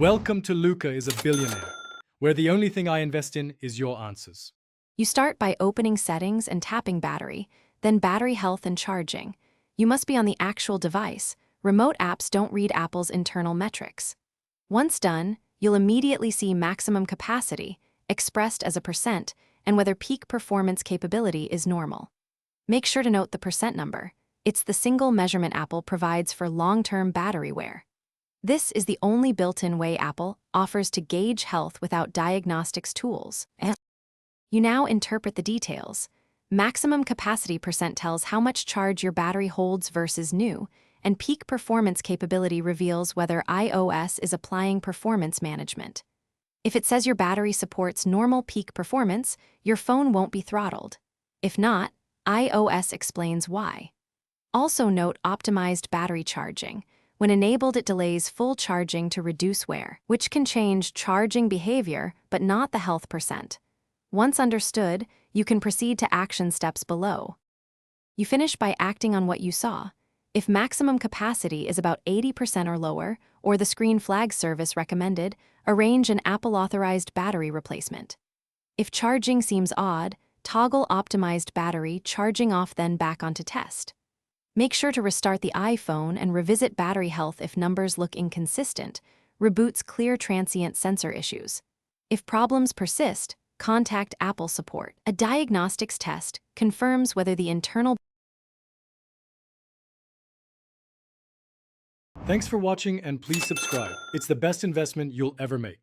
Welcome to Luca is a Billionaire, where the only thing I invest in is your answers. You start by opening Settings and tapping Battery, then Battery Health and Charging. You must be on the actual device. Remote apps don't read Apple's internal metrics. Once done, you'll immediately see maximum capacity, expressed as a percent, and whether peak performance capability is normal. Make sure to note the percent number. It's the single measurement Apple provides for long-term battery wear. This is the only built-in way Apple offers to gauge health without diagnostics tools. You now interpret the details. Maximum capacity percent tells how much charge your battery holds versus new, and peak performance capability reveals whether iOS is applying performance management. If it says your battery supports normal peak performance, your phone won't be throttled. If not, iOS explains why. Also note optimized battery charging. When enabled, it delays full charging to reduce wear, which can change charging behavior but not the health percent. Once understood, you can proceed to action steps below. You finish by acting on what you saw. If maximum capacity is about 80% or lower, or the screen flags service recommended, arrange an Apple-authorized battery replacement. If charging seems odd, toggle optimized battery charging off then back onto test. Make sure to restart the iPhone and revisit battery health if numbers look inconsistent. Reboots clear transient sensor issues. If problems persist, contact Apple support. A diagnostics test confirms whether the internal. Thanks for watching and please subscribe. It's the best investment you'll ever make.